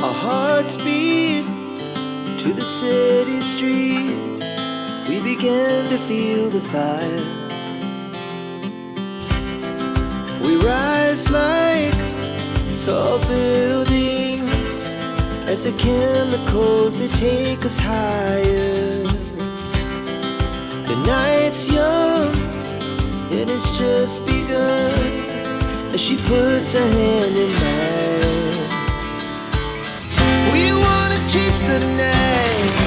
Our hearts beat to the city streets. We began to feel the fire. We rise like tall buildings as the chemicals they take us higher. The night's young and it's just begun as she puts her hand in mine. We wanna chase the night,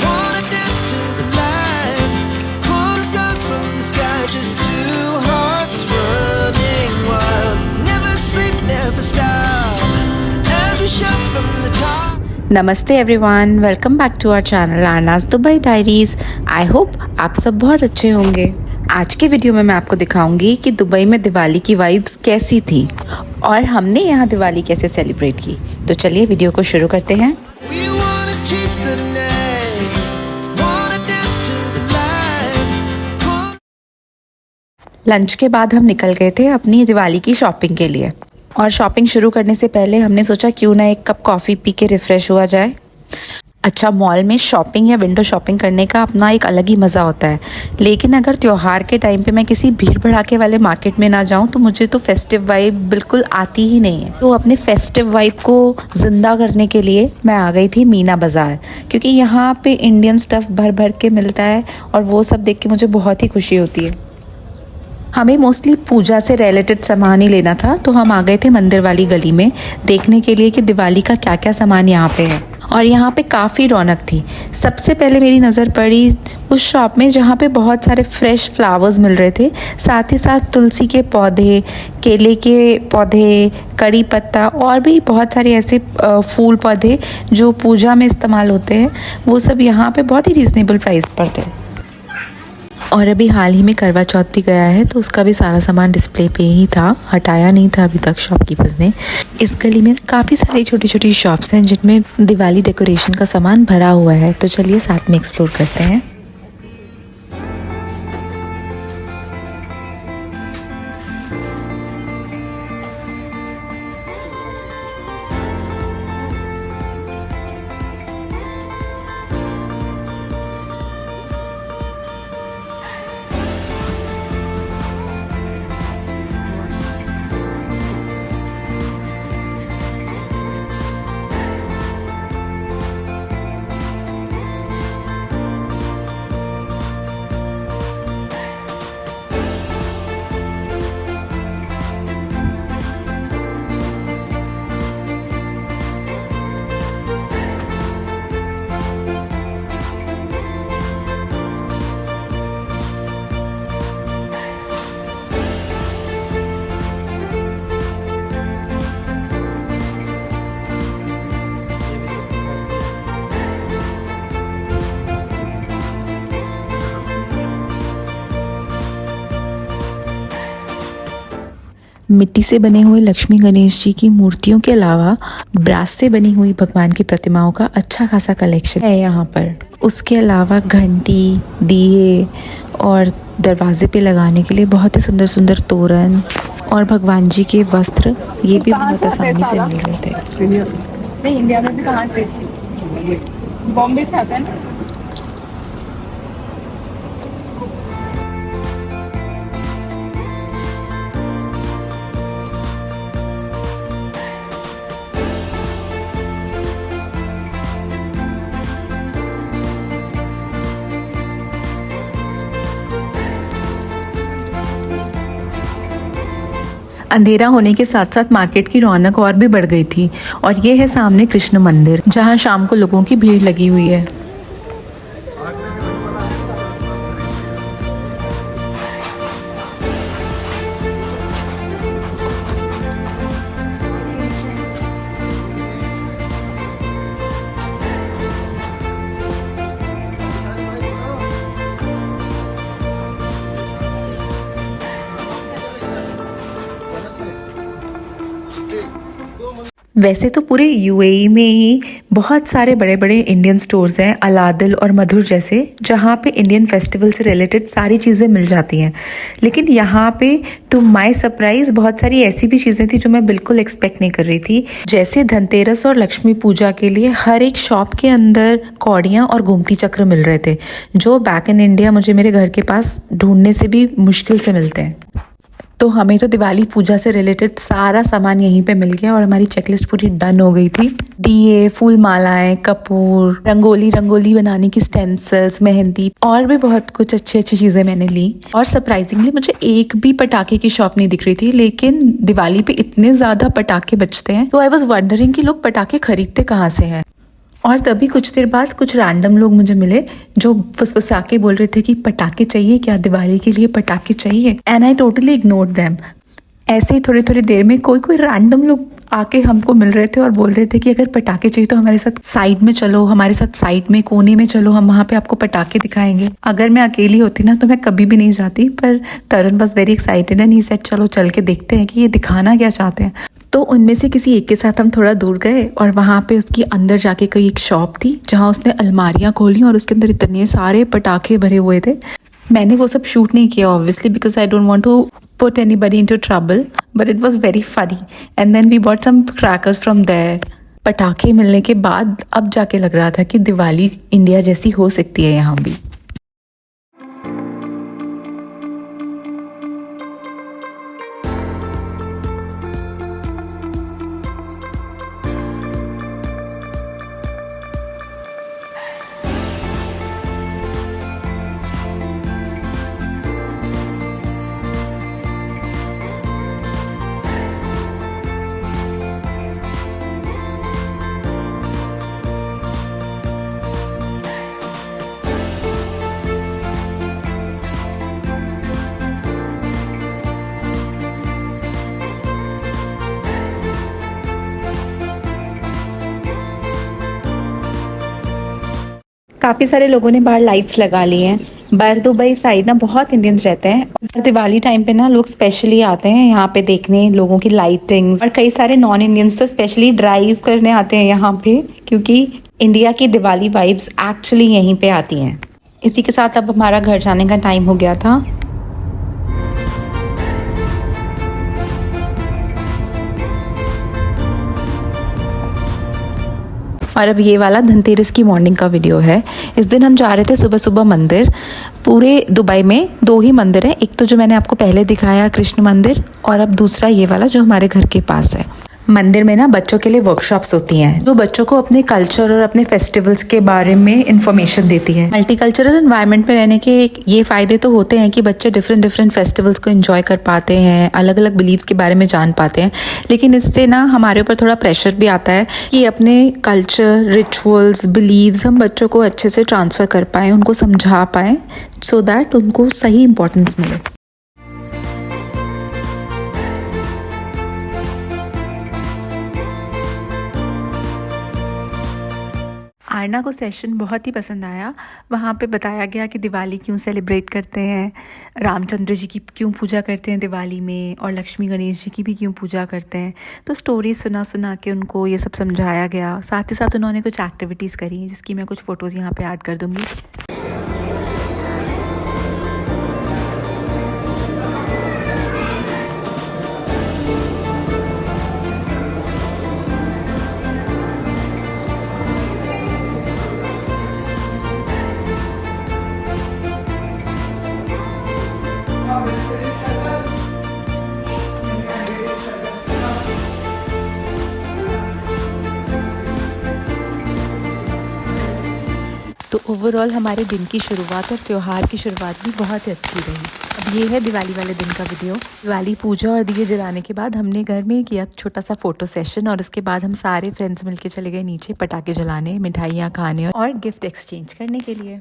wanna dance to the light, pull stars from the sky, just two hearts running wild. Never sleep, never stop, as we shout from the top. नमस्ते everyone, welcome back to our channel Arnaz Dubai diaries. I hope आप सब बहुत अच्छे होंगे। आज के video में मैं आपको दिखाऊंगी कि दुबई में दिवाली की वाइब्स कैसी थी और हमने यहाँ दिवाली कैसे सेलिब्रेट की। तो चलिए वीडियो को शुरू करते हैं। We wanna chase the night, wanna dance to the light, pull. Lunch के बाद हम निकल गए थे अपनी दिवाली की शॉपिंग के लिए और शॉपिंग शुरू करने से पहले हमने सोचा क्यों ना एक कप कॉफ़ी पी के रिफ़्रेश हुआ जाए। अच्छा, मॉल में शॉपिंग या विंडो शॉपिंग करने का अपना एक अलग ही मज़ा होता है, लेकिन अगर त्यौहार के टाइम पे मैं किसी भीड़ भड़ाके वाले मार्केट में ना जाऊं तो मुझे तो फेस्टिव वाइब बिल्कुल आती ही नहीं है। तो अपने फेस्टिव वाइब को ज़िंदा करने के लिए मैं आ गई थी मीना बाज़ार, क्योंकि यहाँ पे इंडियन स्टफ़ भर भर के मिलता है और वो सब देख के मुझे बहुत ही खुशी होती है। हमें मोस्टली पूजा से रिलेटेड सामान ही लेना था, तो हम आ गए थे मंदिर वाली गली में देखने के लिए कि दिवाली का क्या क्या सामान यहाँ पे है। और यहाँ पे काफ़ी रौनक थी। सबसे पहले मेरी नज़र पड़ी उस शॉप में जहाँ पे बहुत सारे फ्रेश फ्लावर्स मिल रहे थे, साथ ही साथ तुलसी के पौधे, केले के पौधे, कड़ी पत्ता और भी बहुत सारे ऐसे फूल पौधे जो पूजा में इस्तेमाल होते हैं, वो सब यहाँ पे बहुत ही रीज़नेबल प्राइस पर थे। और अभी हाल ही में करवा चौथ भी गया है, तो उसका भी सारा सामान डिस्प्ले पे ही था, हटाया नहीं था अभी तक शॉपकीपर्स ने। इस गली में काफ़ी सारी छोटी छोटी शॉप्स हैं जिनमें दिवाली डेकोरेशन का सामान भरा हुआ है, तो चलिए साथ में एक्सप्लोर करते हैं। मिट्टी से बने हुए लक्ष्मी गणेश जी की मूर्तियों के अलावा ब्रास से बनी हुई भगवान की प्रतिमाओं का अच्छा खासा कलेक्शन है यहाँ पर। उसके अलावा घंटी, दिए और दरवाजे पे लगाने के लिए बहुत ही सुंदर सुंदर तोरण और भगवान जी के वस्त्र, ये भी बहुत आसानी से मिल रहे थे। नहीं, इंडिया में भी कहाँ से? बॉम्बे से आता है ना। अंधेरा होने के साथ साथ मार्केट की रौनक और भी बढ़ गई थी और ये है सामने कृष्ण मंदिर, जहाँ शाम को लोगों की भीड़ लगी हुई है। वैसे तो पूरे यूएई में ही बहुत सारे बड़े बड़े इंडियन स्टोर्स हैं, अलादिल और मधुर जैसे, जहाँ पे इंडियन फेस्टिवल से रिलेटेड सारी चीज़ें मिल जाती हैं। लेकिन यहाँ पे टू माय सरप्राइज़ बहुत सारी ऐसी भी चीज़ें थी जो मैं बिल्कुल एक्सपेक्ट नहीं कर रही थी। जैसे धनतेरस और लक्ष्मी पूजा के लिए हर एक शॉप के अंदर कौड़ियाँ और गोमती चक्र मिल रहे थे, जो बैक इन इंडिया मुझे मेरे घर के पास ढूंढने से भी मुश्किल से मिलते हैं। तो हमें तो दिवाली पूजा से रिलेटेड सारा सामान यहीं पे मिल गया और हमारी चेकलिस्ट पूरी डन हो गई थी। दिए, फूल मालाएं, कपूर, रंगोली बनाने की स्टेंसिल्स, मेहंदी और भी बहुत कुछ अच्छी चीज़ें मैंने ली। और सरप्राइजिंगली मुझे एक भी पटाखे की शॉप नहीं दिख रही थी, लेकिन दिवाली पे इतने ज़्यादा पटाखे बजते हैं तो आई वॉज वंडरिंग कि लोग पटाखे खरीदते कहाँ से हैं। और तभी कुछ देर बाद कुछ रैंडम लोग मुझे मिले जो फुसफुसा के बोल रहे थे कि पटाखे चाहिए क्या, दिवाली के लिए पटाखे चाहिए। And I totally ignored them. ऐसे ही थोड़ी थोड़ी देर में कोई रैंडम लोग आके हमको मिल रहे थे और बोल रहे थे कि अगर पटाखे चाहिए तो हमारे साथ साइड में चलो, हमारे साथ साइड में कोने में चलो, हम वहाँ पे आपको पटाखे दिखाएंगे। अगर मैं अकेली होती ना तो मैं कभी भी नहीं जाती, पर Tarun was very excited and he said चलो चल के देखते हैं कि ये दिखाना क्या चाहते हैं। तो उनमें से किसी एक के साथ हम थोड़ा दूर गए और वहाँ पे उसकी अंदर जाके कोई एक शॉप थी जहाँ उसने अलमारियाँ खोली और उसके अंदर इतने सारे पटाखे भरे हुए थे। मैंने वो सब शूट नहीं किया obviously because I don't want to put anybody into trouble, but it was very funny and then we bought some crackers from there. पटाखे मिलने के बाद अब जाके लग रहा था कि दिवाली इंडिया जैसी हो सकती है यहाँ भी। काफ़ी सारे लोगों ने बाहर लाइट्स लगा ली हैं। बाहर दुबई साइड ना बहुत इंडियंस रहते हैं और दिवाली टाइम पे ना लोग स्पेशली आते हैं यहाँ पे देखने लोगों की लाइटिंग्स। और कई सारे नॉन इंडियंस तो स्पेशली ड्राइव करने आते हैं यहाँ पे, क्योंकि इंडिया की दिवाली वाइब्स एक्चुअली यहीं पे आती हैं। इसी के साथ अब हमारा घर जाने का टाइम हो गया था। और अब ये वाला धनतेरस की मॉर्निंग का वीडियो है। इस दिन हम जा रहे थे सुबह सुबह मंदिर। पूरे दुबई में 2 ही मंदिर हैं, एक तो जो मैंने आपको पहले दिखाया कृष्ण मंदिर, और अब दूसरा ये वाला जो हमारे घर के पास है। मंदिर में ना बच्चों के लिए वर्कशॉप्स होती हैं जो बच्चों को अपने कल्चर और अपने फेस्टिवल्स के बारे में इंफॉर्मेशन देती है। मल्टीकल्चरल एनवायरनमेंट में रहने के ये फ़ायदे तो होते हैं कि बच्चे डिफरेंट फेस्टिवल्स को एंजॉय कर पाते हैं, अलग अलग बिलीव्स के बारे में जान पाते हैं। लेकिन इससे ना हमारे ऊपर थोड़ा प्रेशर भी आता है कि अपने कल्चर, रिचुअल्स, बिलीव्स हम बच्चों को अच्छे से ट्रांसफ़र कर पाएँ, उनको समझा पाएँ, सो दैट उनको सही इंपॉर्टेंस मिले। आरना को सेशन बहुत ही पसंद आया। वहाँ पे बताया गया कि दिवाली क्यों सेलिब्रेट करते हैं, रामचंद्र जी की क्यों पूजा करते हैं दिवाली में, और लक्ष्मी गणेश जी की भी क्यों पूजा करते हैं। तो स्टोरी सुना के उनको ये सब समझाया गया। साथ ही साथ उन्होंने कुछ एक्टिविटीज़ करी जिसकी मैं कुछ फ़ोटोज़ यहाँ पे ऐड कर दूँगी। तो ओवरऑल हमारे दिन की शुरुआत और त्यौहार की शुरुआत भी बहुत ही अच्छी रही। अब ये है दिवाली वाले दिन का वीडियो। दिवाली पूजा और दिए जलाने के बाद हमने घर में किया छोटा सा फ़ोटो सेशन, और उसके बाद हम सारे फ्रेंड्स मिलके चले गए नीचे पटाखे जलाने, मिठाइयाँ खाने और गिफ्ट एक्सचेंज करने के लिए।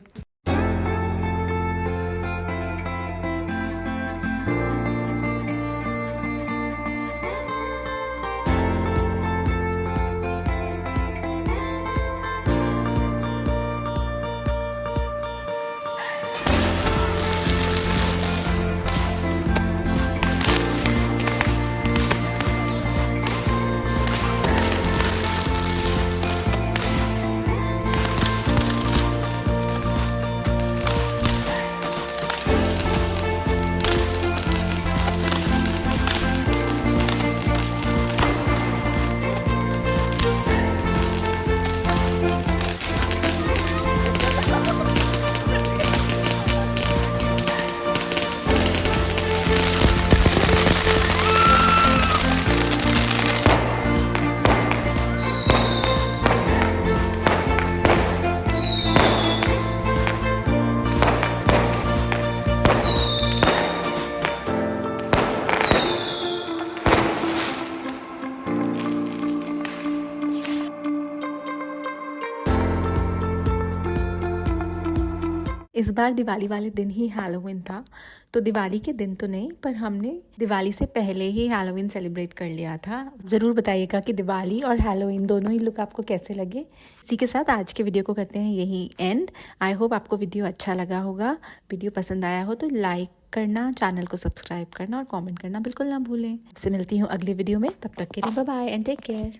इस बार दिवाली वाले दिन ही हैलोवीन था, तो दिवाली के दिन तो नहीं, पर हमने दिवाली से पहले ही हैलोवीन सेलिब्रेट कर लिया था। ज़रूर बताइएगा कि दिवाली और हैलोवीन दोनों ही लुक आपको कैसे लगे। इसी के साथ आज के वीडियो को करते हैं यही एंड। आई होप आपको वीडियो अच्छा लगा होगा। वीडियो पसंद आया हो तो लाइक करना, चैनल को सब्सक्राइब करना और कमेंट करना बिल्कुल ना भूलें। आपसे मिलती हूँ अगली वीडियो में, तब तक के लिए bye bye and take care.